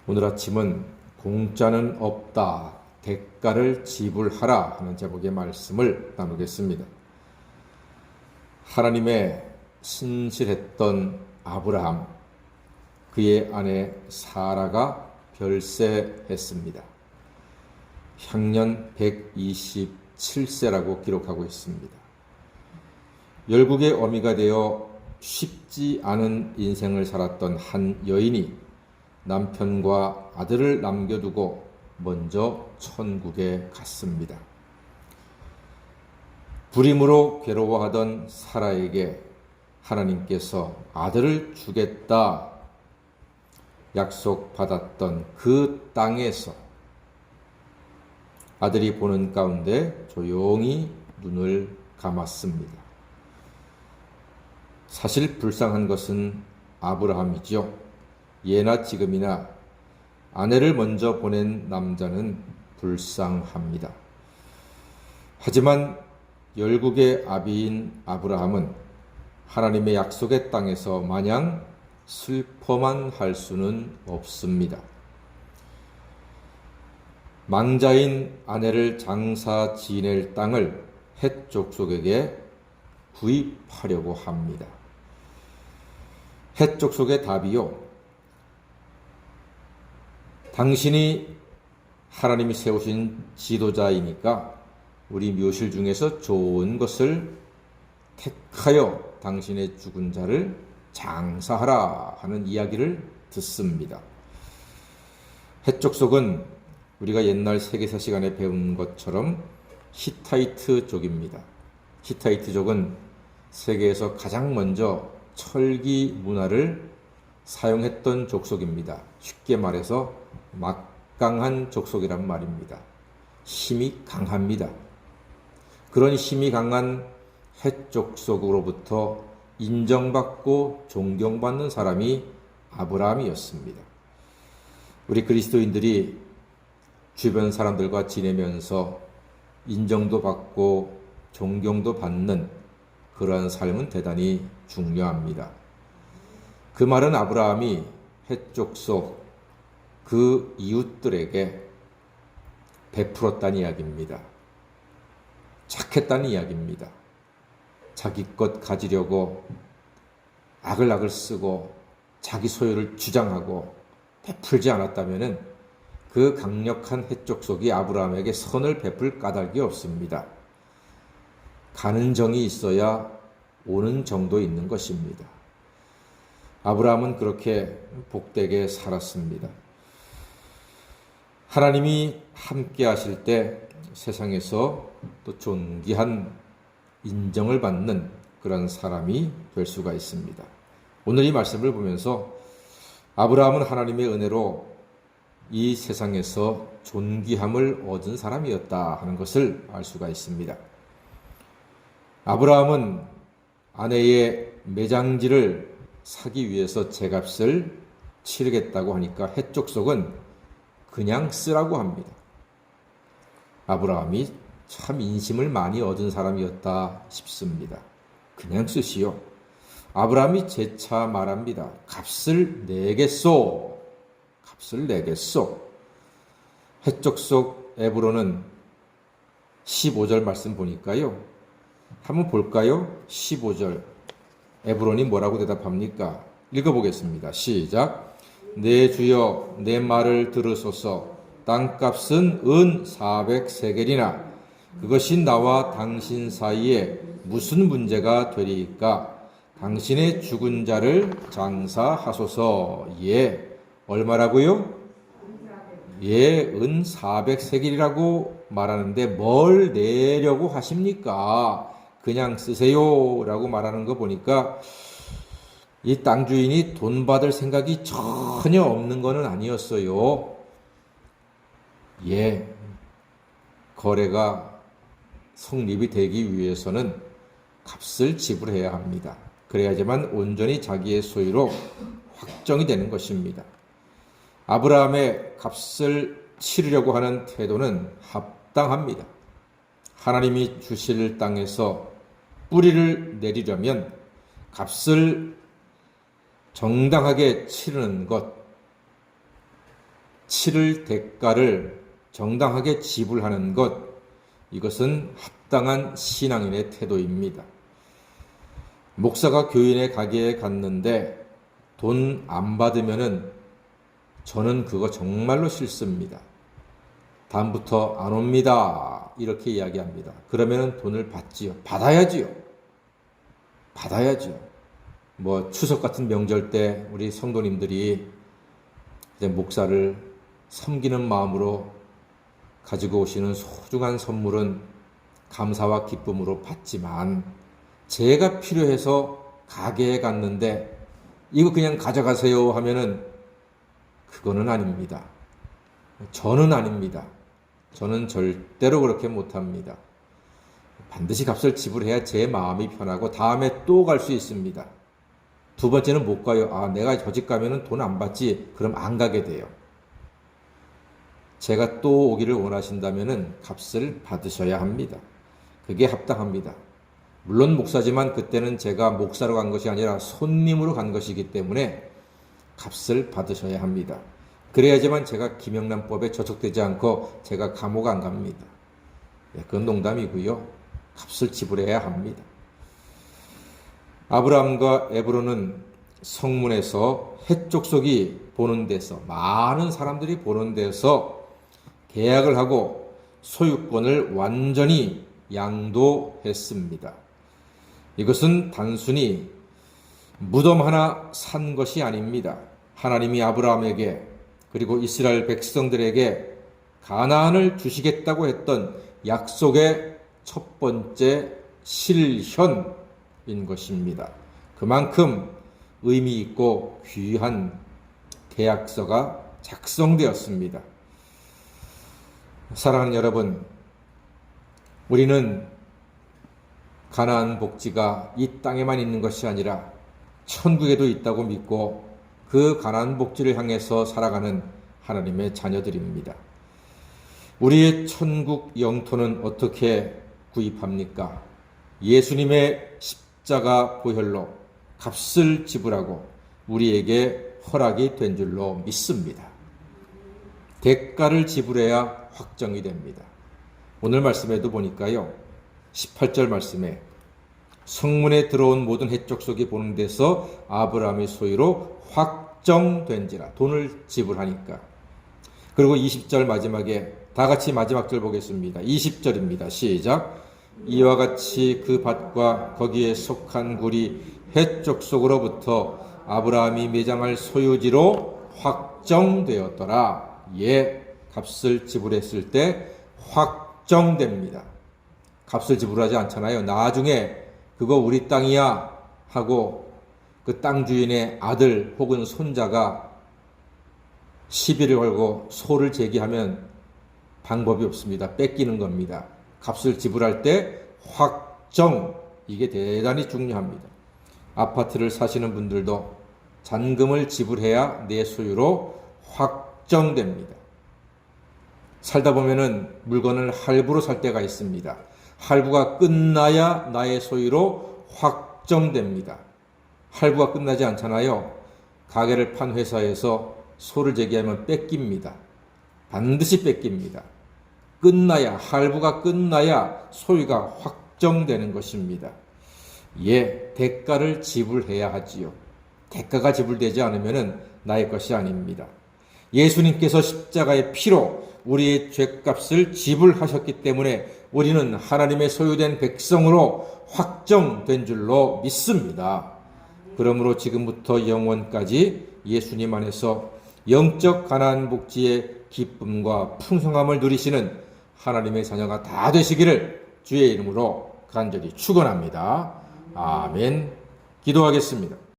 오늘 아침은 공짜는 없다, 대가를 지불하라 하는 제목의 말씀을 나누겠습니다. 하나님의 신실했던 아브라함, 그의 아내 사라가 별세했습니다. 향년 127세라고 기록하고 있습니다. 열국의 어미가 되어 쉽지 않은 인생을 살았던 한 여인이 남편과 아들을 남겨두고 먼저 천국에 갔습니다. 불임으로 괴로워하던 사라에게 하나님께서 아들을 주겠다 약속받았던 그 땅에서 아들이 보는 가운데 조용히 눈을 감았습니다. 사실 불쌍한 것은 아브라함이지요. 예나 지금이나 아내를 먼저 보낸 남자는 불쌍합니다. 하지만 열국의 아비인 아브라함은 하나님의 약속의 땅에서 마냥 슬퍼만 할 수는 없습니다. 망자인 아내를 장사 지낼 땅을 헷 족속에게 구입하려고 합니다. 헷 족속의 답이요, 당신이 하나님이 세우신 지도자이니까 우리 묘실 중에서 좋은 것을 택하여 당신의 죽은 자를 장사하라 하는 이야기를 듣습니다. 헷 족속은 우리가 옛날 세계사 시간에 배운 것처럼 히타이트족입니다. 히타이트족은 세계에서 가장 먼저 철기 문화를 사용했던 족속입니다. 쉽게 말해서 막강한 족속이란 말입니다. 힘이 강합니다. 그런 힘이 강한 헷 족속으로부터 인정받고 존경받는 사람이 아브라함이었습니다. 우리 그리스도인들이 주변 사람들과 지내면서 인정도 받고 존경도 받는 그러한 삶은 대단히 중요합니다. 그 말은 아브라함이 헷 족속 그 이웃들에게 베풀었다는 이야기입니다. 착했다는 이야기입니다. 자기 것 가지려고 아글아글 쓰고 자기 소유를 주장하고 베풀지 않았다면 그 강력한 헷 족속이 아브라함에게 선을 베풀 까닭이 없습니다. 가는 정이 있어야 오는 정도 있는 것입니다. 아브라함은 그렇게 복되게 살았습니다. 하나님이 함께 하실 때 세상에서 또 존귀한 인정을 받는 그런 사람이 될 수가 있습니다. 오늘 이 말씀을 보면서 아브라함은 하나님의 은혜로 이 세상에서 존귀함을 얻은 사람이었다 하는 것을 알 수가 있습니다. 아브라함은 아내의 매장지를 사기 위해서 제값을 치르겠다고 하니까 헷 족속은 그냥 쓰라고 합니다. 아브라함이 참 인심을 많이 얻은 사람이었다 싶습니다. 그냥 쓰시오. 아브라함이 재차 말합니다. 값을 내겠소. 값을 내겠소. 헷 족속 에브론은 15절 말씀 보니까요. 한번 볼까요? 15절. 에브론이 뭐라고 대답합니까? 읽어보겠습니다. 시작. 내 주여 내 말을 들으소서. 땅값은 은 400세겔이나 그것이 나와 당신 사이에 무슨 문제가 되리이까? 당신의 죽은 자를 장사하소서. 예, 얼마라고요? 예, 은 400세겔이라고 말하는데 뭘 내려고 하십니까? 그냥 쓰세요 라고 말하는 거 보니까 이 땅 주인이 돈 받을 생각이 전혀 없는 것은 아니었어요. 예, 거래가 성립이 되기 위해서는 값을 지불해야 합니다. 그래야지만 온전히 자기의 소유로 확정이 되는 것입니다. 아브라함의 값을 치르려고 하는 태도는 합당합니다. 하나님이 주실 땅에서 뿌리를 내리려면 값을 정당하게 치르는 것, 치를 대가를 정당하게 지불하는 것, 이것은 합당한 신앙인의 태도입니다. 목사가 교인의 가게에 갔는데 돈 안 받으면은 저는 그거 정말로 싫습니다. 다음부터 안 옵니다. 이렇게 이야기합니다. 그러면 돈을 받지요. 받아야지요. 뭐 추석 같은 명절 때 우리 성도님들이 이제 목사를 섬기는 마음으로 가지고 오시는 소중한 선물은 감사와 기쁨으로 받지만, 제가 필요해서 가게에 갔는데 이거 그냥 가져가세요 하면은 그거는 아닙니다. 저는 아닙니다. 저는 절대로 그렇게 못합니다. 반드시 값을 지불해야 제 마음이 편하고 다음에 또 갈 수 있습니다. 두 번째는 못 가요. 내가 저 집 가면은 돈 안 받지. 그럼 안 가게 돼요. 제가 또 오기를 원하신다면은 값을 받으셔야 합니다. 그게 합당합니다. 물론 목사지만 그때는 제가 목사로 간 것이 아니라 손님으로 간 것이기 때문에 값을 받으셔야 합니다. 그래야지만 제가 김영란법에 저촉되지 않고 제가 감옥 안 갑니다. 그건 농담이고요. 값을 지불해야 합니다. 아브라함과 에브론은 성문에서 헷족속이 보는 데서, 많은 사람들이 보는 데서 계약을 하고 소유권을 완전히 양도했습니다. 이것은 단순히 무덤 하나 산 것이 아닙니다. 하나님이 아브라함에게 그리고 이스라엘 백성들에게 가나안을 주시겠다고 했던 약속의 첫 번째 실현인 것입니다. 그만큼 의미 있고 귀한 계약서가 작성되었습니다. 사랑하는 여러분, 우리는 가나안 복지가 이 땅에만 있는 것이 아니라 천국에도 있다고 믿고 그 가나안 복지를 향해서 살아가는 하나님의 자녀들입니다. 우리의 천국 영토는 어떻게 구입합니까? 예수님의 십자가 보혈로 값을 지불하고 우리에게 허락이 된 줄로 믿습니다. 대가를 지불해야 확정이 됩니다. 오늘 말씀에도 보니까요, 18절 말씀에 성문에 들어온 모든 헷족속이 보는 데서 아브라함의 소유로 확정된지라, 돈을 지불하니까. 그리고 20절 마지막에 다 같이 마지막 절 보겠습니다. 20절입니다. 시작. 이와 같이 그 밭과 거기에 속한 굴이 헷족속으로부터 아브라함이 매장할 소유지로 확정되었더라. 값을 지불했을 때 확정됩니다. 값을 지불하지 않잖아요. 나중에 그거 우리 땅이야 하고 그 땅 주인의 아들 혹은 손자가 시비를 걸고 소를 제기하면 방법이 없습니다. 뺏기는 겁니다. 값을 지불할 때 확정, 이게 대단히 중요합니다. 아파트를 사시는 분들도 잔금을 지불해야 내 소유로 확정됩니다. 살다 보면은 물건을 할부로 살 때가 있습니다. 할부가 끝나야 나의 소유로 확정됩니다. 할부가 끝나지 않잖아요. 가게를 판 회사에서 소를 제기하면 뺏깁니다. 반드시 뺏깁니다. 할부가 끝나야 소유가 확정되는 것입니다. 대가를 지불해야 하지요. 대가가 지불되지 않으면 나의 것이 아닙니다. 예수님께서 십자가의 피로 우리의 죄값을 지불하셨기 때문에 우리는 하나님의 소유된 백성으로 확정된 줄로 믿습니다. 그러므로 지금부터 영원까지 예수님 안에서 영적 가나안 복지의 기쁨과 풍성함을 누리시는 하나님의 자녀가 다 되시기를 주의 이름으로 간절히 축원합니다. 아멘. 기도하겠습니다.